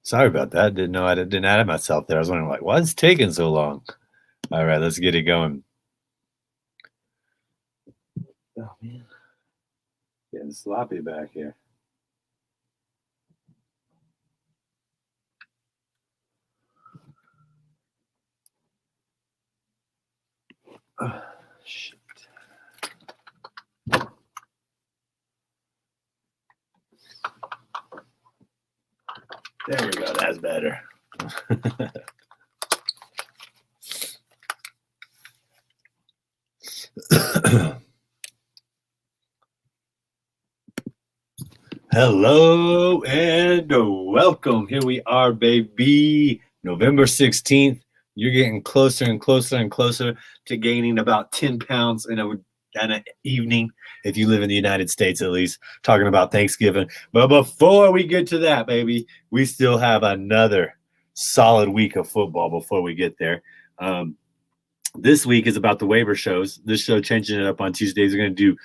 Sorry about that. Didn't know I didn't add myself there. I was wondering, like, why is it taking so long? All right, let's get it going. Oh, man. Getting sloppy back here. Oh, shit. There we go. That's better. Hello and welcome. Here we are, baby. November 16th. You're getting closer and closer and closer to gaining about 10 pounds in an evening, if you live in the United States at least, talking about Thanksgiving. But before we get to that, baby, we still have another solid week of football before we get there. This week is about the waiver shows. This show, changing it up on Tuesdays, we're going to do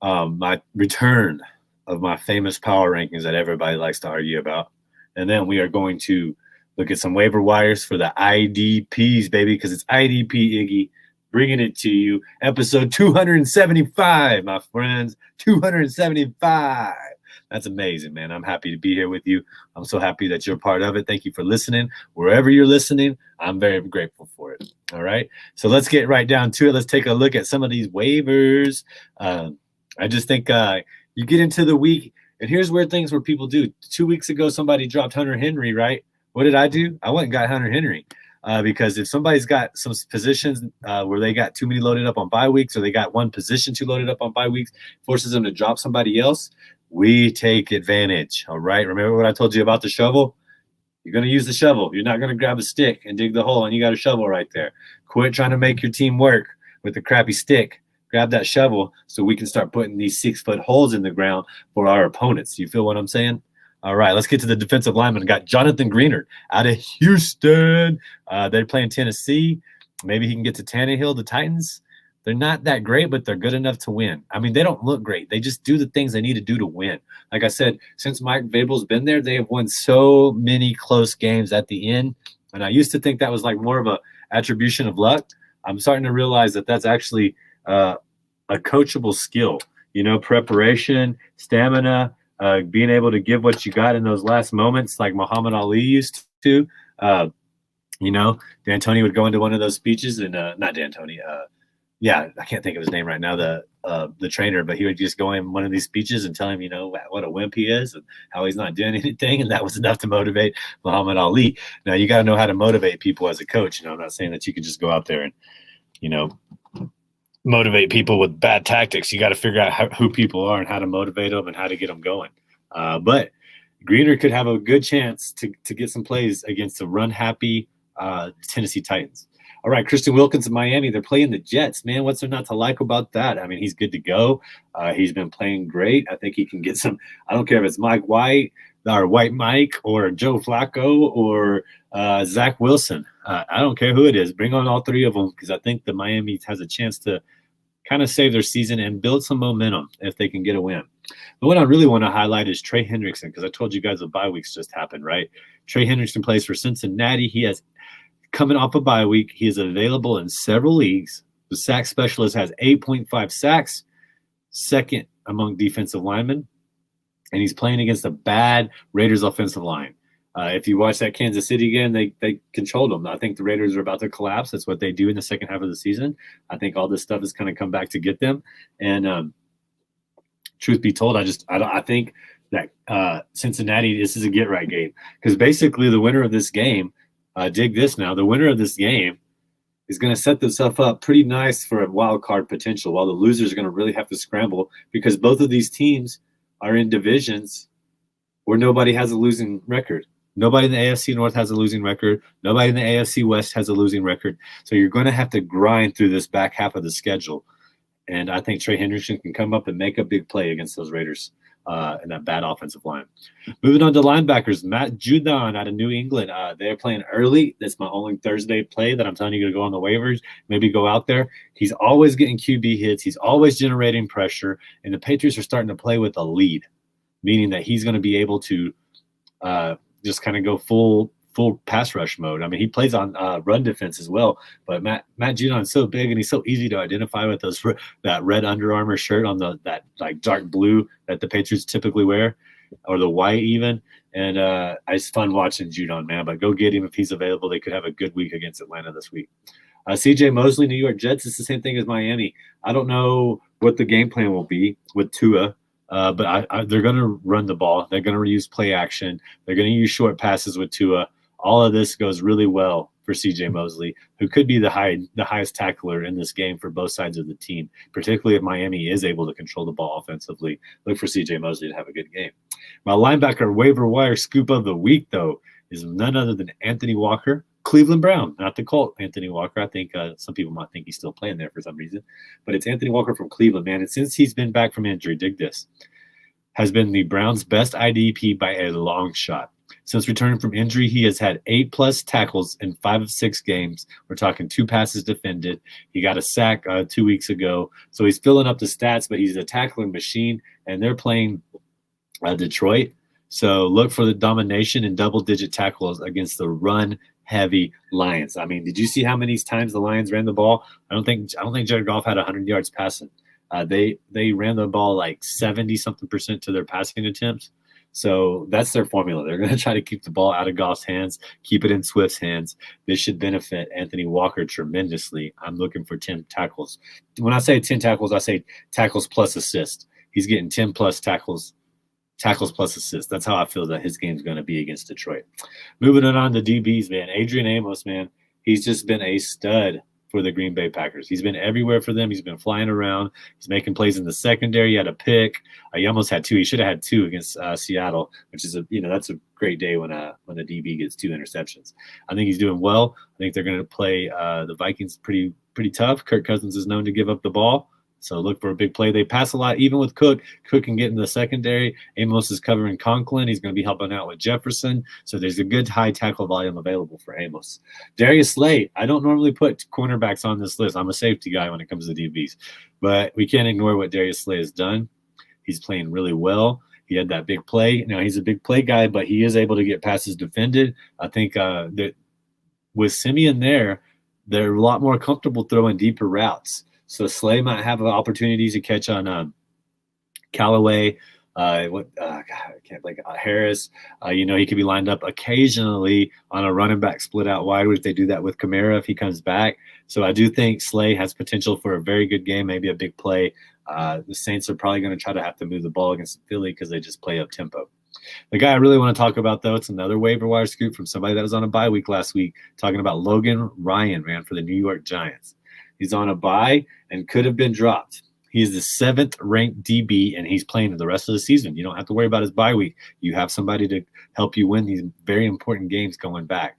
my return of my famous power rankings that everybody likes to argue about. And then we are going to look at some waiver wires for the IDPs, baby, because it's IDP Iggy bringing it to you. Episode 275, my friends. 275. That's amazing, man. I'm happy to be here with you. I'm so happy that you're part of it. Thank you for listening. Wherever you're listening, I'm very grateful for it. All right. So let's get right down to it. Let's take a look at some of these waivers. I just think you get into the week, and here's weird things where people do. 2 weeks ago, somebody dropped Hunter Henry, right? What did I do? I went and got Hunter Henry because if somebody's got some positions where they got too many loaded up on bye weeks, or they got one position too loaded up on bye weeks, forces them to drop somebody else, we take advantage, all right? Remember what I told you about the shovel? You're going to use the shovel. You're not going to grab a stick and dig the hole, and you got a shovel right there. Quit trying to make your team work with a crappy stick. Grab that shovel so we can start putting these 6-foot holes in the ground for our opponents. You feel what I'm saying? All right, let's get to the defensive lineman. Got Jonathan Greenard out of Houston. They're playing Tennessee. Maybe he can get to Tannehill, the Titans. They're not that great, but they're good enough to win. I mean, they don't look great. They just do the things they need to do to win. Like I said, since Mike Vrabel's been there, they have won so many close games at the end. And I used to think that was like more of a attribution of luck. I'm starting to realize that that's actually a coachable skill, preparation, stamina, being able to give what you got in those last moments, like Muhammad Ali used to. D'Antoni would go into one of those speeches, and not D'Antoni. I can't think of his name right now, the trainer, but he would just go in one of these speeches and tell him, what a wimp he is and how he's not doing anything, and that was enough to motivate Muhammad Ali. Now, you got to know how to motivate people as a coach. I'm not saying that you can just go out there and, motivate people with bad tactics. You got to figure out who people are and how to motivate them and how to get them going. But Greener could have a good chance to get some plays against the run-happy Tennessee Titans. All right, Christian Wilkins in Miami. They're playing the Jets, man. What's there not to like about that? I mean, he's good to go. He's been playing great. I think he can get some – I don't care if it's Mike White or White Mike or Joe Flacco or Zach Wilson. I don't care who it is. Bring on all three of them, because I think the Miami has a chance to kind of save their season and build some momentum if they can get a win. The one I really want to highlight is Trey Hendrickson, because I told you guys the bye weeks just happened, right? Trey Hendrickson plays for Cincinnati. He has – coming off a bye week, he is available in several leagues. The sack specialist has 8.5 sacks, second among defensive linemen, and he's playing against a bad Raiders offensive line. If you watch that Kansas City game, they controlled them. I think the Raiders are about to collapse. That's what they do in the second half of the season. I think all this stuff is going to come back to get them. And truth be told, I think that Cincinnati, this is a get-right game, because basically the winner of this game, dig this now, the winner of this game is going to set themselves up pretty nice for a wild card potential, while the losers are going to really have to scramble, because both of these teams are in divisions where nobody has a losing record. Nobody in the AFC North has a losing record. Nobody in the AFC West has a losing record. So you're going to have to grind through this back half of the schedule. And I think Trey Hendrickson can come up and make a big play against those Raiders and that bad offensive line. Moving on to linebackers, Matt Judon out of New England. They're playing early. That's my only Thursday play that I'm telling you to go on the waivers. Maybe go out there. He's always getting QB hits. He's always generating pressure. And the Patriots are starting to play with a lead, meaning that he's going to be able to just kind of go full pass rush mode. I mean, he plays on run defense as well, but Matt Judon is so big and he's so easy to identify with that red Under Armour shirt on that like dark blue that the Patriots typically wear, or the white even. And it's fun watching Judon, man. But go get him if he's available. They could have a good week against Atlanta this week. CJ Mosley, New York Jets, is the same thing as Miami. I don't know what the game plan will be with Tua. But they're going to run the ball. They're going to use play action. They're going to use short passes with Tua. All of this goes really well for CJ Mosley, who could be the highest tackler in this game for both sides of the team, particularly if Miami is able to control the ball offensively. Look for CJ Mosley to have a good game. My linebacker waiver wire scoop of the week, though, is none other than Anthony Walker, Cleveland Brown, not the Colt Anthony Walker. I think some people might think he's still playing there for some reason, but it's Anthony Walker from Cleveland, man. And since he's been back from injury, dig this, has been the Browns' best IDP by a long shot. Since returning from injury, he has had 8+ tackles in 5 of 6 games. We're talking 2 passes defended. He got a sack 2 weeks ago. So he's filling up the stats, but he's a tackling machine, and they're playing Detroit. So look for the domination and double-digit tackles against the run-heavy Lions. I mean, did you see how many times the Lions ran the ball? I don't think Jared Goff had 100 yards passing. They ran the ball like 70-something% to their passing attempts. So that's their formula. They're going to try to keep the ball out of Goff's hands, keep it in Swift's hands. This should benefit Anthony Walker tremendously. I'm looking for 10 tackles. When I say 10 tackles, I say tackles plus assist. He's getting 10+ tackles plus assists. That's how I feel that his game's going to be against Detroit. Moving on to DBs, man. Adrian Amos, man, he's just been a stud for the Green Bay Packers. He's been everywhere for them. He's been flying around. He's making plays in the secondary. He had a pick. He almost had 2. He should have had 2 against Seattle, which is that's a great day when the DB gets 2 interceptions. I think he's doing well. I think they're going to play the Vikings pretty tough. Kirk Cousins is known to give up the ball. So look for a big play. They pass a lot, even with Cook. Cook can get in the secondary. Amos is covering Conklin. He's going to be helping out with Jefferson. So there's a good high tackle volume available for Amos. Darius Slay. I don't normally put cornerbacks on this list. I'm a safety guy when it comes to DBs. But we can't ignore what Darius Slay has done. He's playing really well. He had that big play. Now, he's a big play guy, but he is able to get passes defended. I think that with Simeon there, they're a lot more comfortable throwing deeper routes. So Slay might have opportunities to catch on Callaway. Harris. He could be lined up occasionally on a running back split out wide, which they do that with Kamara if he comes back. So I do think Slay has potential for a very good game, maybe a big play. The Saints are probably going to try to have to move the ball against Philly because they just play up tempo. The guy I really want to talk about, though, it's another waiver wire scoop from somebody that was on a bye week last week, talking about Logan Ryan, man, for the New York Giants. He's on a bye and could have been dropped. He is the 7th ranked DB, and he's playing the rest of the season. You don't have to worry about his bye week. You have somebody to help you win these very important games going back.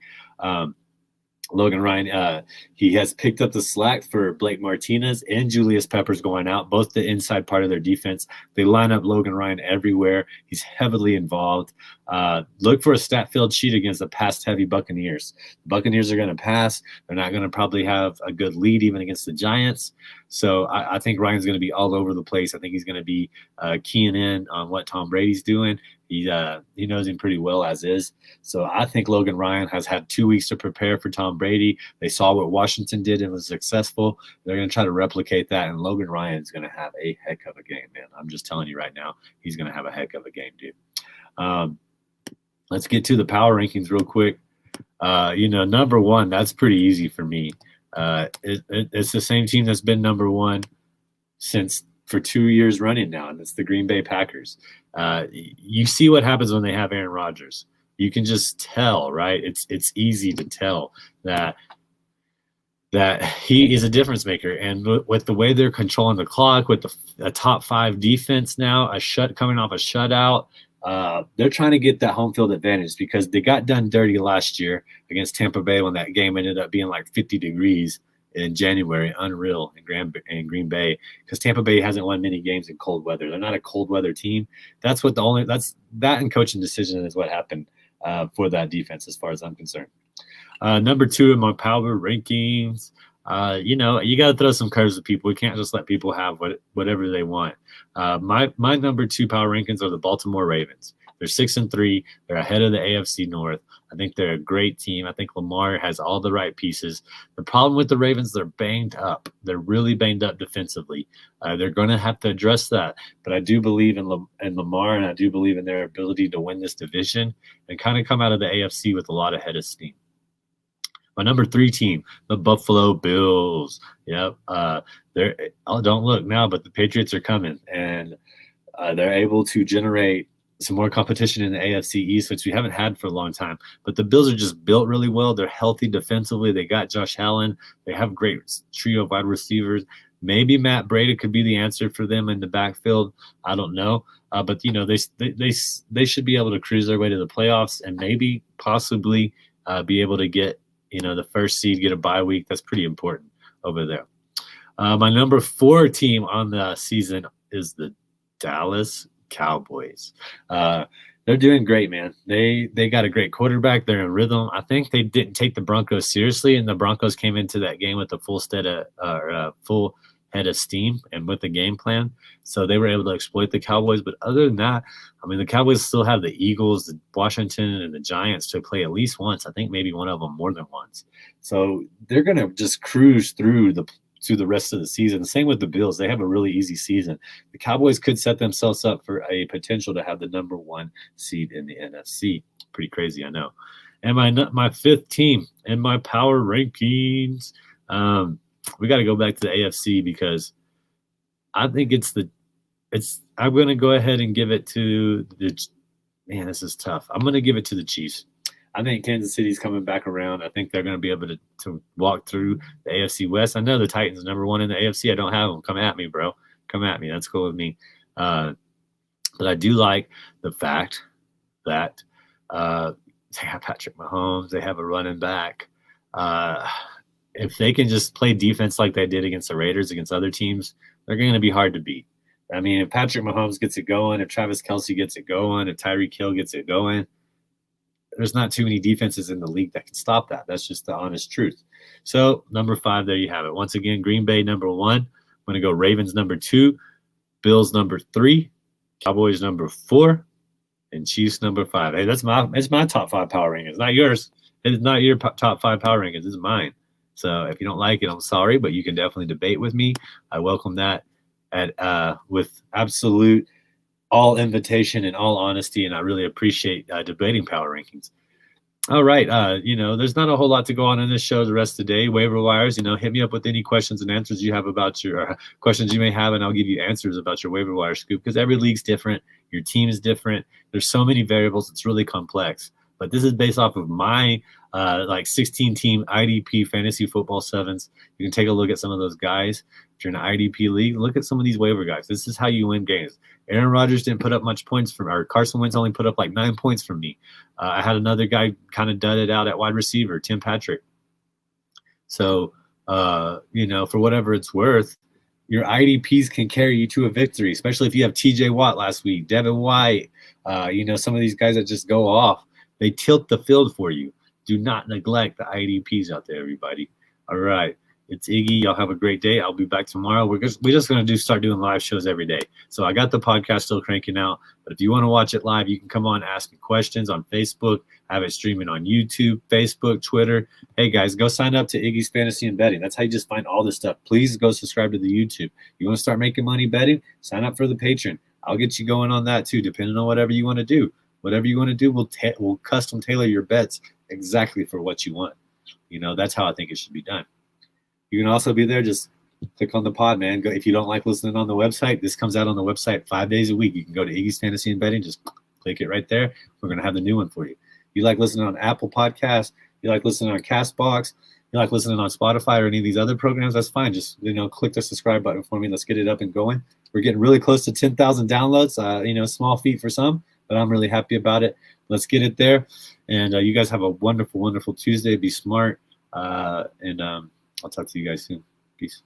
Logan Ryan, he has picked up the slack for Blake Martinez and Julius Peppers going out, both the inside part of their defense. They line up Logan Ryan everywhere. He's heavily involved. Look for a stat-filled sheet against the pass-heavy Buccaneers. The Buccaneers are going to pass. They're not going to probably have a good lead even against the Giants. So I think Ryan's going to be all over the place. I think he's going to be keying in on what Tom Brady's doing. He knows him pretty well as is. So I think Logan Ryan has had 2 weeks to prepare for Tom Brady. They saw what Washington did and was successful. They're going to try to replicate that, and Logan Ryan's going to have a heck of a game, man. I'm just telling you right now, he's going to have a heck of a game, dude. Let's get to the power rankings real quick. Number 1, that's pretty easy for me. It's the same team that's been number 1 for 2 years running now, and it's the Green Bay Packers. You see what happens when they have Aaron Rodgers. You can just tell, right? It's easy to tell that he is a difference maker. And with the way they're controlling the clock, with a top 5 defense now, coming off a shutout, they're trying to get that home field advantage because they got done dirty last year against Tampa Bay when that game ended up being like 50 degrees in January. Unreal in Green Bay, because Tampa Bay hasn't won many games in cold weather. They're not a cold weather team. That and coaching decision is what happened for that defense, as far as I'm concerned. Number 2 in my power rankings. You got to throw some curves at people. We can't just let people have whatever they want. My number 2 power rankings are the Baltimore Ravens. They're 6-3. They're ahead of the AFC North. I think they're a great team. I think Lamar has all the right pieces. The problem with the Ravens, they're banged up. They're really banged up defensively. They're going to have to address that. But I do believe in Lamar, and I do believe in their ability to win this division and kind of come out of the AFC with a lot of head of steam. My number 3 team, the Buffalo Bills. Yep. Don't look now, but the Patriots are coming, and they're able to generate some more competition in the AFC East, which we haven't had for a long time. But the Bills are just built really well. They're healthy defensively. They got Josh Allen. They have a great trio of wide receivers. Maybe Matt Breida could be the answer for them in the backfield. I don't know. But, they should be able to cruise their way to the playoffs and maybe possibly be able to get, the first seed, get a bye week. That's pretty important over there. My number 4 team on the season is the Dallas Cowboys. They're doing great, man. They got a great quarterback. They're in rhythm. I think they didn't take the Broncos seriously, and the Broncos came into that game with a full head of steam and with the game plan. So they were able to exploit the Cowboys. But other than that, the Cowboys still have the Eagles, the Washington, and the Giants to play at least once. I think maybe one of them more than once. So they're going to just cruise through the rest of the season. Same with the Bills. They have a really easy season. The Cowboys could set themselves up for a potential to have the number 1 seed in the NFC. Pretty crazy, I know. And my 5th team in my power rankings, we got to go back to the AFC because I think I'm going to go ahead and give it to this is tough. I'm going to give it to the Chiefs. I think Kansas City's coming back around. I think they're going to be able to walk through the AFC West. I know the Titans are number 1 in the AFC. I don't have them. Come at me, bro. Come at me. That's cool with me. But I do like the fact that they have Patrick Mahomes. They have a running back. If they can just play defense like they did against the Raiders, against other teams, they're going to be hard to beat. If Patrick Mahomes gets it going, if Travis Kelce gets it going, if Tyreek Hill gets it going, there's not too many defenses in the league that can stop that. That's just the honest truth. So number 5, there you have it. Once again, Green Bay number 1. I'm going to go Ravens number 2, Bills number 3, Cowboys number 4, and Chiefs number 5. Hey, it's my top 5 power rankings. It's not yours. It's not your top 5 power rankings. It's mine. So if you don't like it, I'm sorry, but you can definitely debate with me. I welcome that with absolute all invitation and all honesty, and I really appreciate debating power rankings. All right, there's not a whole lot to go on in this show the rest of the day. Waiver wires, hit me up with any questions and answers you have about your questions you may have, and I'll give you answers about your waiver wire scoop because every league's different. Your team is different. There's so many variables. It's really complex. But this is based off of my 16-team IDP fantasy football sevens. You can take a look at some of those guys. If you're in an IDP league, look at some of these waiver guys. This is how you win games. Aaron Rodgers didn't put up much points from, or Carson Wentz only put up like 9 points from me. I had another guy kind of dudded out at wide receiver, Tim Patrick. So, for whatever it's worth, your IDPs can carry you to a victory, especially if you have TJ Watt last week, Devin White, some of these guys that just go off. They tilt the field for you. Do not neglect the IDPs out there, everybody. All right. It's Iggy. Y'all have a great day. I'll be back tomorrow. We're just going to start doing live shows every day. So I got the podcast still cranking out. But if you want to watch it live, you can come on, ask me questions on Facebook. I have it streaming on YouTube, Facebook, Twitter. Hey, guys, go sign up to Iggy's Fantasy and Betting. That's how you just find all this stuff. Please go subscribe to the YouTube. You want to start making money betting? Sign up for the Patreon. I'll get you going on that too, depending on whatever you want to do. Whatever you want to do, we'll custom tailor your bets exactly for what you want. That's how I think it should be done. You can also be there. Just click on the pod, man. Go, if you don't like listening on the website, this comes out on the website 5 days a week. You can go to Iggy's Fantasy and Betting. Just click it right there. We're going to have the new one for you. You like listening on Apple Podcasts, you like listening on CastBox, you like listening on Spotify or any of these other programs, that's fine. Just, click the subscribe button for me. Let's get it up and going. We're getting really close to 10,000 downloads. Small feat for some, but I'm really happy about it. Let's get it there. And you guys have a wonderful, wonderful Tuesday. Be smart. And I'll talk to you guys soon. Peace.